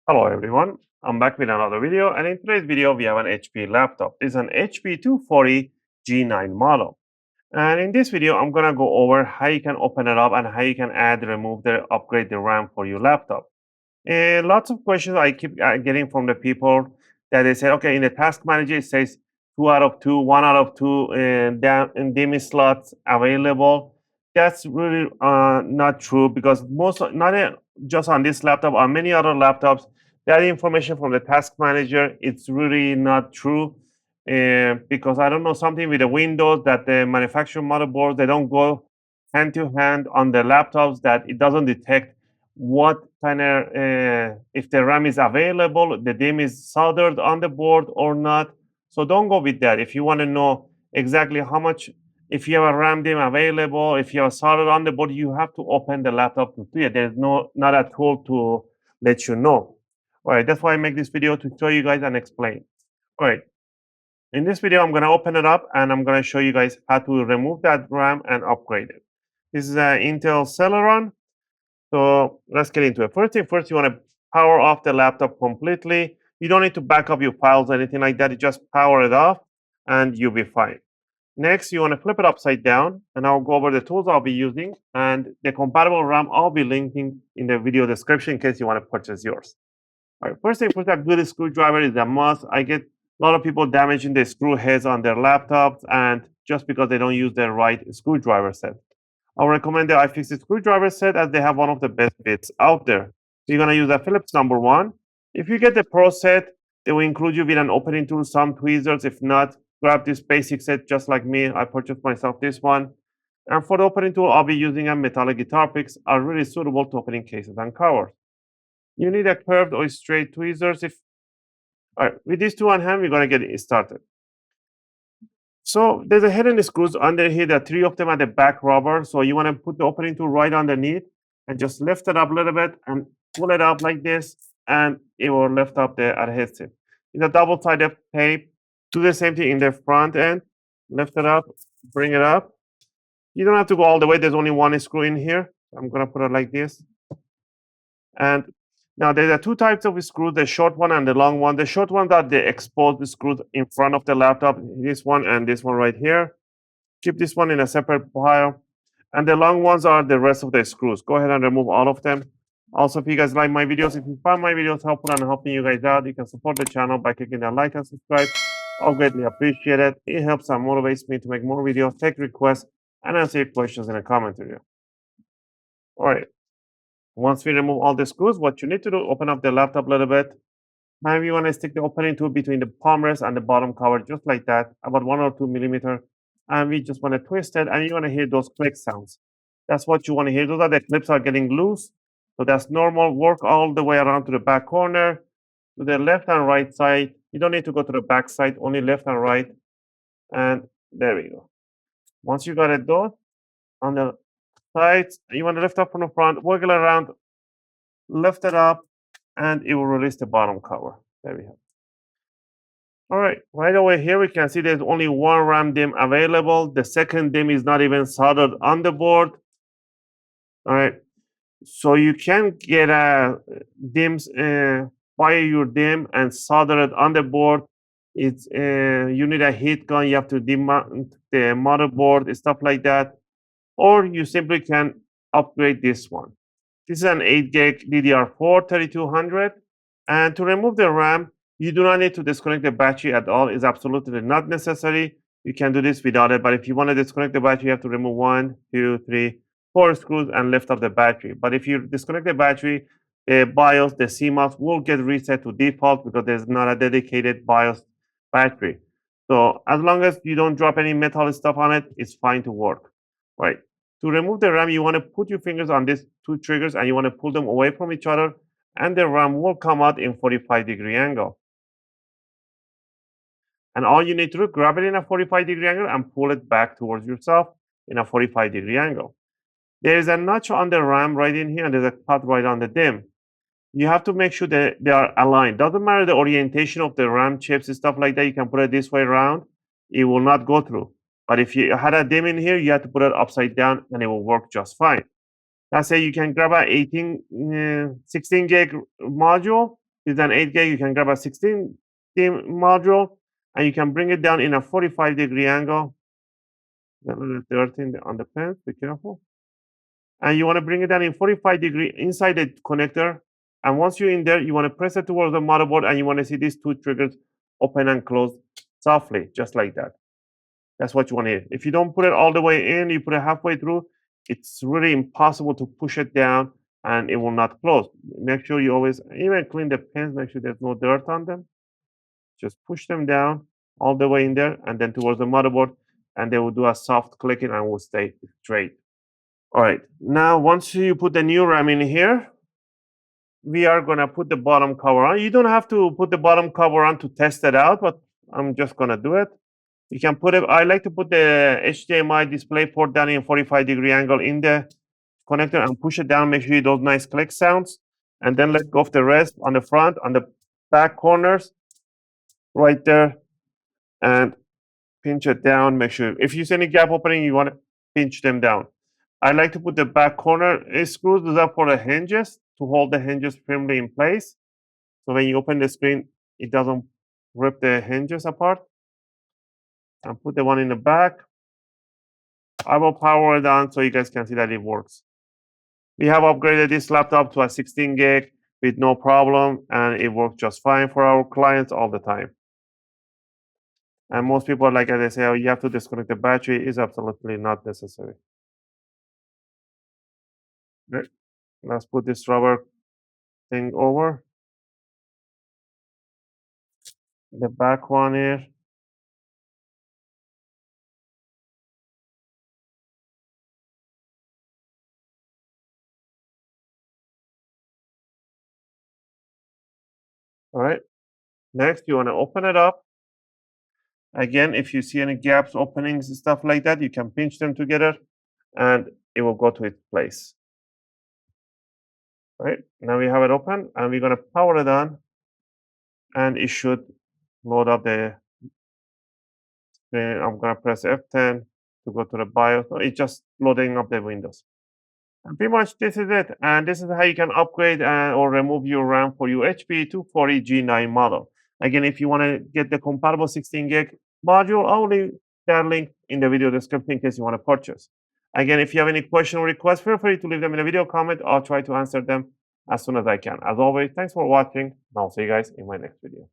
Hello everyone, I'm back with another video, and in today's video we have an HP laptop. This is an HP 240 G9 model. And in this video I'm going to go over how you can open it up and how you can add, remove, upgrade the RAM for your laptop. And lots of questions I keep getting from the people that they say, okay, in the task manager it says 2 out of 2, 1 out of 2 DIMM slots available. That's really not true, because not just on this laptop, on many other laptops, that information from the task manager, it's really not true. Because I don't know, something with the Windows that the manufacturer motherboards, they don't go hand to hand on the laptops, that it doesn't detect what kind of if the RAM is available, the DIMM is soldered on the board or not. So don't go with that. If you want to know exactly how much, if you have a RAM DIMM available, if you have soldered on the board, you have to open the laptop to see it. There's not a tool to let you know. All right, that's why I make this video, to show you guys and explain. All right, in this video, I'm going to open it up and I'm going to show you guys how to remove that RAM and upgrade it. This is an Intel Celeron. So let's get into it. First thing first, you want to power off the laptop completely. You don't need to back up your files or anything like that. You just power it off and you'll be fine. Next, you want to flip it upside down, and I'll go over the tools I'll be using and the compatible RAM I'll be linking in the video description in case you want to purchase yours. All right, first thing first, a good screwdriver is a must. I get a lot of people damaging the screw heads on their laptops, and just because they don't use the right screwdriver set. I recommend the iFixit screwdriver set, as they have one of the best bits out there. So you're going to use a Phillips #1. If you get the Pro set, they will include you with an opening tool, some tweezers. If not, grab this basic set just like me. I purchased myself this one. And for the opening tool, I'll be using a metallic guitar picks, are really suitable to opening cases and covers. You need a curved or straight tweezers. All right, with these two on hand, we're going to get it started. So there's a head and screws under here. There are 3 of them at the back rubber. So you want to put the opening tool right underneath and just lift it up a little bit and pull it up like this, and it will lift up the adhesive. It's a double-sided tape. Do the same thing in the front end. Lift it up, bring it up. You don't have to go all the way. There's only 1 screw in here. I'm going to put it like this. And now there are 2 types of screws, the short one and the long one. The short ones are the exposed screws in front of the laptop, this one and this one right here. Keep this one in a separate pile. And the long ones are the rest of the screws. Go ahead and remove all of them. Also, if you guys like my videos, if you find my videos helpful and helping you guys out, you can support the channel by clicking that like and subscribe. I'll greatly appreciate it. It helps and motivates me to make more videos, take requests, and answer your questions in a comment video. All right. Once we remove all the screws, what you need to do, open up the laptop a little bit. Now you want to stick the opening tool between the palm rest and the bottom cover, just like that, about 1 or 2 millimeters. And we just want to twist it, and you want to hear those click sounds. That's what you want to hear. Those are the clips are getting loose. So that's normal. Work all the way around to the back corner, to the left and right side. You don't need to go to the back side, only left and right. And there we go. Once you got it done, on the sides, you want to lift up from the front, wiggle around, lift it up, and it will release the bottom cover. There we have. All right, right over here we can see there's only 1 RAM DIMM available. The second DIMM is not even soldered on the board. All right, so you can get a DIMMs, buy your DIMM and solder it on the board. It's you need a heat gun. You have to demount the motherboard, stuff like that. Or you simply can upgrade this one. This is an 8 gig DDR4 3200. And to remove the RAM, you do not need to disconnect the battery at all. It's absolutely not necessary. You can do this without it. But if you want to disconnect the battery, you have to remove 1, 2, 3, 4 screws and lift up the battery. But if you disconnect the battery, the BIOS, the CMOS will get reset to default, because there's not a dedicated BIOS battery. So as long as you don't drop any metal stuff on it, it's fine to work. Right. To remove the RAM, you want to put your fingers on these 2 triggers and you want to pull them away from each other, and the RAM will come out in 45-degree angle. And all you need to do, grab it in a 45-degree angle and pull it back towards yourself in a 45-degree angle. There is a notch on the RAM right in here, and there's a cut right on the DIMM. You have to make sure that they are aligned. Doesn't matter the orientation of the RAM chips and stuff like that. You can put it this way around. It will not go through. But if you had a DIMM in here, you have to put it upside down and it will work just fine. Let's say you can grab a 16 gig module. It's an 8 gig. You can grab a 16 DIMM module and you can bring it down in a 45-degree angle. 13 on the pen, be careful. And you want to bring it down in 45-degree inside the connector. And once you're in there, you want to press it towards the motherboard and you want to see these two triggers open and close softly, just like that. That's what you want to hear. If you don't put it all the way in, you put it halfway through, it's really impossible to push it down and it will not close. Make sure you always even clean the pins, make sure there's no dirt on them. Just push them down all the way in there and then towards the motherboard, and they will do a soft clicking and will stay straight. All right, now once you put the new RAM in here, we are gonna put the bottom cover on. You don't have to put the bottom cover on to test it out, but I'm just gonna do it. You can put it, I like to put the HDMI display port down in 45-degree angle in the connector and push it down, make sure you those nice click sounds, and then let go of the rest on the front, on the back corners, right there, and pinch it down, make sure, if you see any gap opening, you wanna pinch them down. I like to put the back corner screws, those are for the hinges, to hold the hinges firmly in place. So when you open the screen, it doesn't rip the hinges apart. And put the one in the back. I will power it on so you guys can see that it works. We have upgraded this laptop to a 16 gig with no problem, and it works just fine for our clients all the time. And most people, like they say, oh, you have to disconnect the battery, is absolutely not necessary. Right. Let's put this rubber thing over the back one here. All right. Next, you want to open it up. Again, if you see any gaps, openings, and stuff like that, you can pinch them together and it will go to its place. All right. Now we have it open and we're going to power it on and it should load up the screen. I'm going to press F10 to go to the BIOS. It's just loading up the Windows. And pretty much this is it. And this is how you can upgrade or remove your RAM for your HP 240G9 model. Again, if you want to get the compatible 16 gig module, I'll leave that link in the video description in case you want to purchase. Again, if you have any question or requests, feel free to leave them in the video comment. I'll try to answer them as soon as I can. As always, thanks for watching, and I'll see you guys in my next video.